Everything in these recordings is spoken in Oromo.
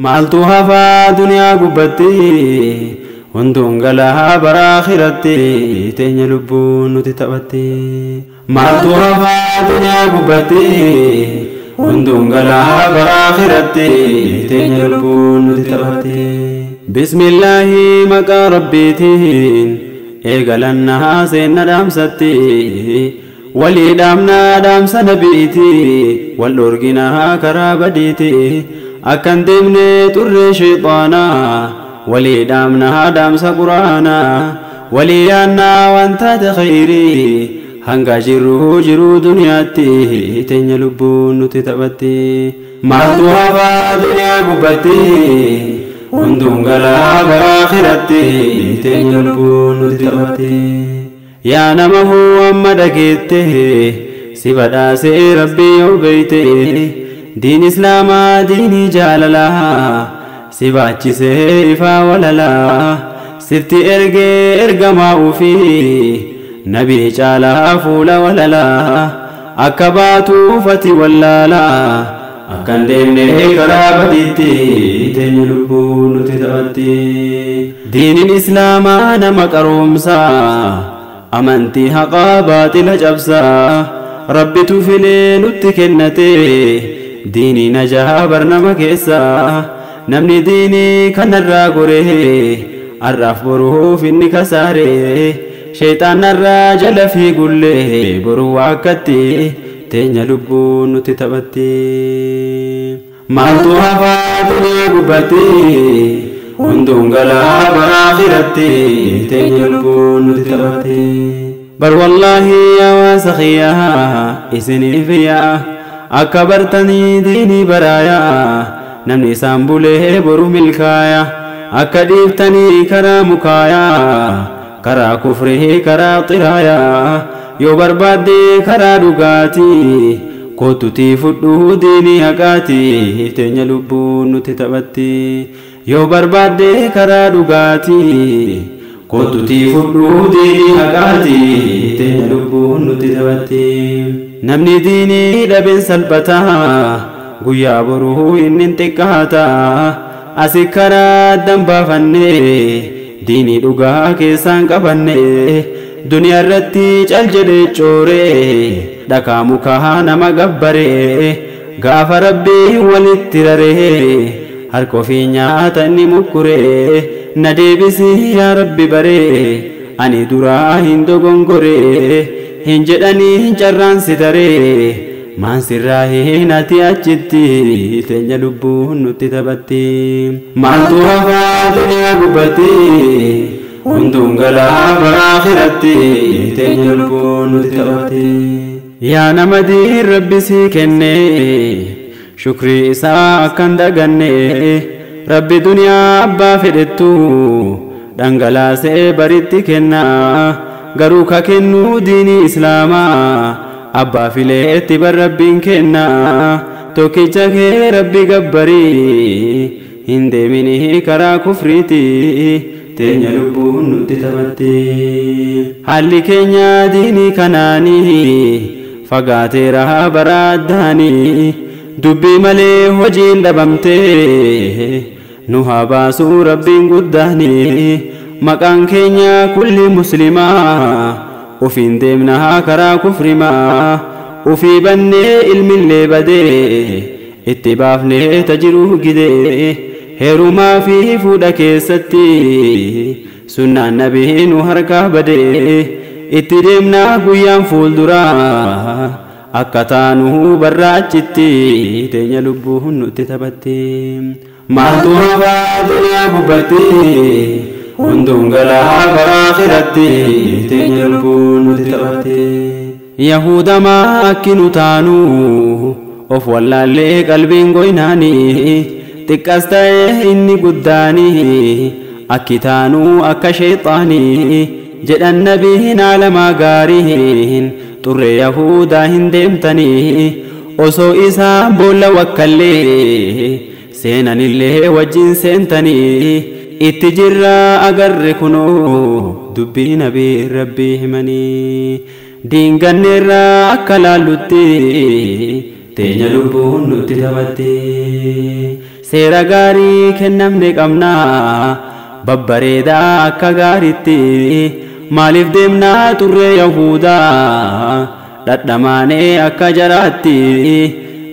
maaltu hafaa duniyaa gubbatti hunduun galaa bara akhiraatti teenya lubbuun nuti taphatti maaltu hafaa duniyaa gubbatti hunduun galaa bara akhiraatti teenya lubbuun nuti taphatti bismillaahi maqaa rabbiitiin eegalannaa seenna dhaamsatti walii dhaamnaa dhaamsa nabiiti wal dhorginaa karaa badiiti akkan deemne turre shayxaanaa walii dhaamnaa dhaamsa quraanaa walii yaannaa wantaate khayrii hanga jiru duniyaatti teenya lubbuun nuti taphatti maaltu hafaa duniyaa gubbatti hunduun galaa bara akhiraatti teenya lubbuun nuti taphatti yaa nama hoo amma dhageette si badhaasee rabbii yoo beeyte diin islaamaa diinii jaalalaa si baachisee ifaa walalaa sifti ergee ergamaa ufii nabii caalaa fuula walalaa akka baatuuf ati wallaalaa akkan deemne karaa badiitti teenya lubbuun nuti taphatti diiniin islaamaa nama qaroomsaa amantii haqaa baaxila cabsaa rabbitu filee nutti kennate diinii najaa barnama keessaa namni diinii kanarraa goree arraaf boruuf inni kasaaree shayxaanarraa jala fiigullee boruu akkatti teenya lubbuun nuti taphatti maaltu hafaa duniyaa gubbatti hunduun galaa bara akhiraatti teenya lubbuun nuti taphatti bar wallaahi hawaasa khiyyaa isiniif yaa akka bartanii diinii baraayaa namni isaan bulee boru milkaaya akka dhiiftanii karaa mukaayaa karaa kufrii karaa xiraayaa yoo barbaadde karaa dhugaatii kootutii fudhuu diinii haqaatii teenya lubbuun nuti taphatti yoo barbaadde karaa dhugaatii kootutii fudhuu diinii haqaatii teenya lubbuun nuti taphatti namni diinii dhabeen salphataa guyyaa boruu inni xiqqaataa asi karaa dambaafanne diinii dhugaa keessaan qabanne duniyaa irratti cal jedhee cooree dhakaa mukaa nama gabbaree gaafa rabbii walitti raree harka ofii nyaata inni mukkuree na deebisii yaa rabbi baree ani duraa hin dogongoree hin jedhanii carraan si taree maan sirraa hin ati achitti teenya lubbuun nuti taphatti maaltu hafaa duniyaa gubbatti hunduun galaa bara akhiraatti teenya lubbuun nuti taphatti yaa nama diin rabbi sii kenne shukrii isaa akkan daganne rabbi duniyaa abbaa fedhettu dhangalaasee baritti kenna garuu ka kennu diinii islaamaa abbaa fileetti bar rabbiin kenna tokkicha kee rabbi gabbarii hin deemini karaa kufriiti teenya lubbuun nuti taphatti haalli keenya diinii kanaanii fagaateera bara addaanii dubbii malee hojiin dhabamtee nu haa baasuu rabbiin guddaanii maqaan keenya kulli muslimaa ufiin deemnaa karaa kufrimaa ufii bannee ilmillee badee itti baafnee tajiruu gidee heerumaa fi fuudha keessatti sunnaan nabii nu harkaa badee itti deemnaa guyyaan fuulduraa akka taanu barraachitti teenya lubbuun nuti taphatti maaltu hafaa duniyaa gubbatti hunduun galaa bara akhiraatti teenya lubbuun nuti taphatti yahudamaa akki nu taanu of wallaallee qalbiin goynaanii xiqqas ta'e inni guddaanii akki taanu akka shayxaanii jedhan nabiin alamaa gaariin xurree yahudaa hin deemtanii osoo isaa boolla wakkallee seenanillee wajjin seentanii itti jirra agarre kunoo dubbii nabii rabbii himanii diinganneerra akka laallutti teenya lubbuun nutti taphatti seera gaarii kennamne qabna babbareedaa akka gaariitti maaliif deemnaa turre Yahudaa dhadhamaanee akka jaraatti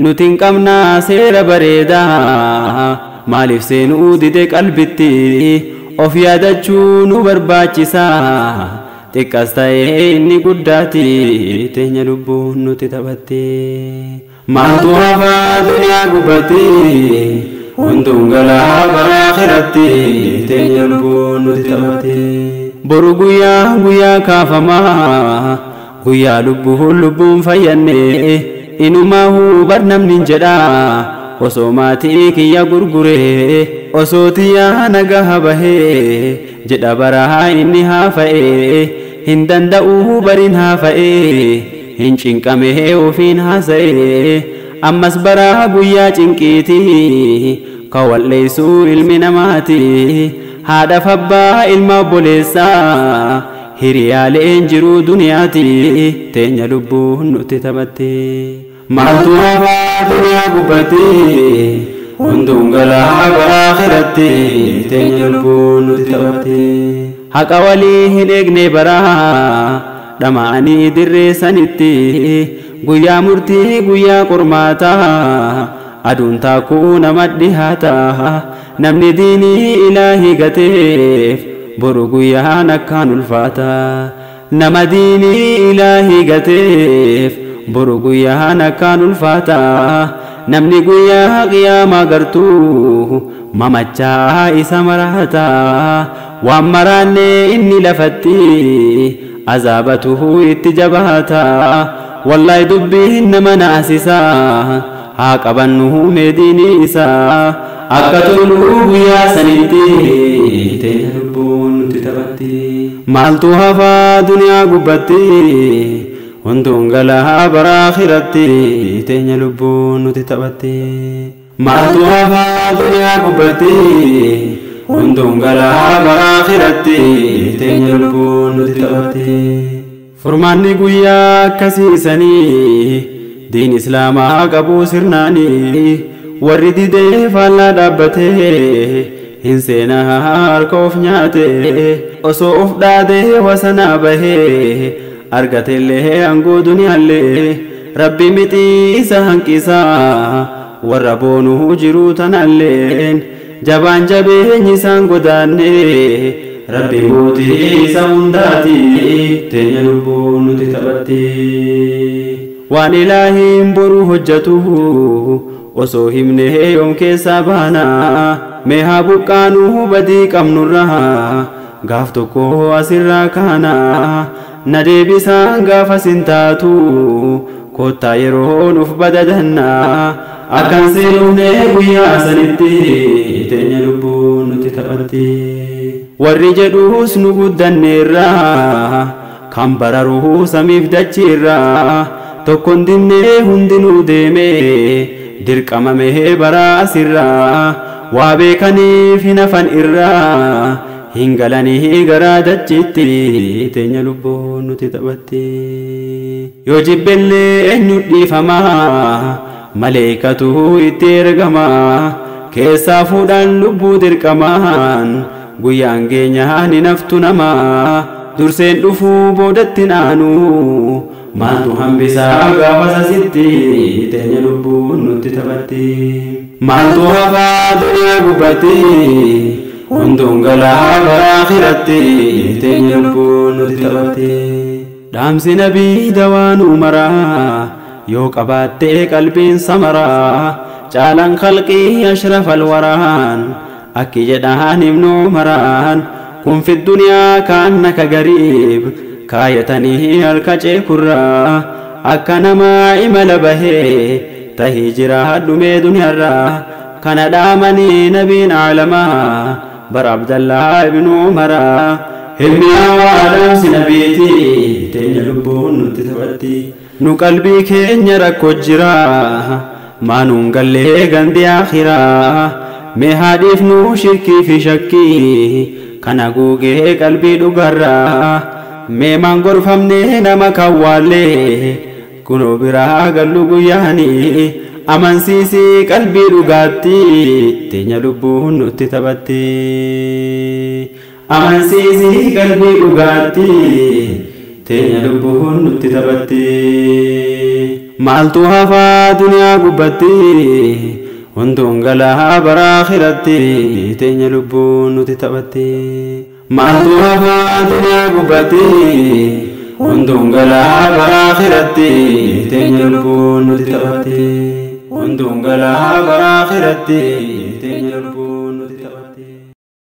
nuti hin qabna seera bareedaa maaliif seenuu dide qalbitti of yaadachuu nu barbaachisa xiqqas ta'ee inni guddaati teenya lubbuun nuti taphatte maaltu hafaa duniyaa gubbatti hunduun galaa bara akhiratti teenya lubbuun nuti taphatte boru guyyaa kaafamaa guyyaa lubbuun fayyanne inumaahu bar namni jedha osoo maatii kiyya gurgure osoo tiyyaa nagaha bahee jedha baraa inni haafa'e hin danda'u bariin haafa'e hin cinqamee ofiin haasa'e ammas baraa guyyaa cinqiiti ka walleessuu ilmi namaati haadhaaf abbaa ilma obboleessaa hiriyaaleen jiruu duniyaati teenya lubbuun nuti taphatte maaltu hafaa duniyaa gubbatti hunduun galaa bara akhiratti teenya lubbuun nuti taphatte haqa walii hin eegne baraa dhama'anii dirree sanitti guyyaa murtii guyyaa qormaataa aduun taakuu nama dhihaata namni diinii ilaahii gateef boru guyyaan akkaan ulfaata nama diinii ilaahii gateef boru guyyaan akkaan ulfaata namni guyyaa qiyaamaa gartuu mamachaa isa marata waan maraanne inni lafatti azaabatuhu itti jabaata wallahi dubbiin nama naasisa haa qabannu meediini isa akka toluu guyyaa sanitti teenya lubbuun nuti taphatti maaltu hafaa duniyaa gubbatti hunduun galaa bara akhiratti teenya lubbuun nuti taphatti maaltu hafaa duniyaa gubbatti hunduun galaa bara akhiratti teenya lubbuun nuti taphatti furmaanni guyyaa akkasiisanii diin islaamaa qabuu sirnaanii warri didee faallaa dhaabbatee hin seenaa harka of nyaate osoo of dhaadee wasanaa bahee argatellee angoo duniyaallee rabbi mixii isa hanqisaa warra boonuu jiruu tanalleen jabaan jabeenyi isaan godaanne rabbi mootii isa hundaati teenya lubbuun nuti taphatti waan ilaahiin boruu hojjetu osoo himne yoom keessaa baana mee haa buqqaanuu badii qabnurraa gaaf tokko asirraa kaana na deebisaan gaafa sin taatu kottaa yeroo nuuf badadanna akkan seenuune guyyaa sanitti teenya lubbuun nuti taphatti warri jedhuus nu guddanneerra kan bararuu samiif dachiirra tokkon dinnee hundinuu deeme dirqamamee bara asirraa waa beekaniif hin hafan irraa hin galanii garaa dachitti teenya lubbuun nuti taphatti yoo jibbellee eenyu dhiifamaa maleekatu itti ergama keessaa fuudhaan lubbuu dirqamaan guyyaan keenyaan hin haftu nama durseen dhufuu boodatti naanu maaltu hambisaa gaafa sasitti teenya lubbuun nuti taphatti maaltu hafaa duniyaa gubbatti hunduun galaa bara akhiratti teenya lubbuun nuti taphatti dhaamsi nabii dawaanuu maraa yoo qabaattee qalbiin samaraa caalan khalqii ashrafal waraan akki jedhaan ibnu maraan kun fi duniyaa kaannaka gariib kaayatanii halka ceekurraa akka namaa imala bahee tahii jiraadhumee duniyaarraa kana dhaamanii nabiin aalamaa bar abdallaa ibnu umaraa hilmiyaa waadamsi nabiiti teenya lubbuun nuti taphatti nu qalbii keenya rakkoo jiraa maanuun gallee gandi akhiraa mee haadhiif nu shirkii fi shakkii kana guugee qalbii dhugarraa mee mangorfamne nama kawwaallee kunoo biraa gallu guyyaanii amansiisi qalbii dhugaatti teenya lubbuun nutti taphatti amansiisi qalbii dhugaatti teenya lubbuun nutti taphatti maaltu hafaa duniyaa gubbatti hunduun galaa bara akhiratti teenya lubbuun nutti taphatti maaltu hafaa duniyaa gubbatti hunduun galaa bara akhiratti teenya lubbuun nutti taphatti hunduun galaa bara akhiratti teenya lubbuun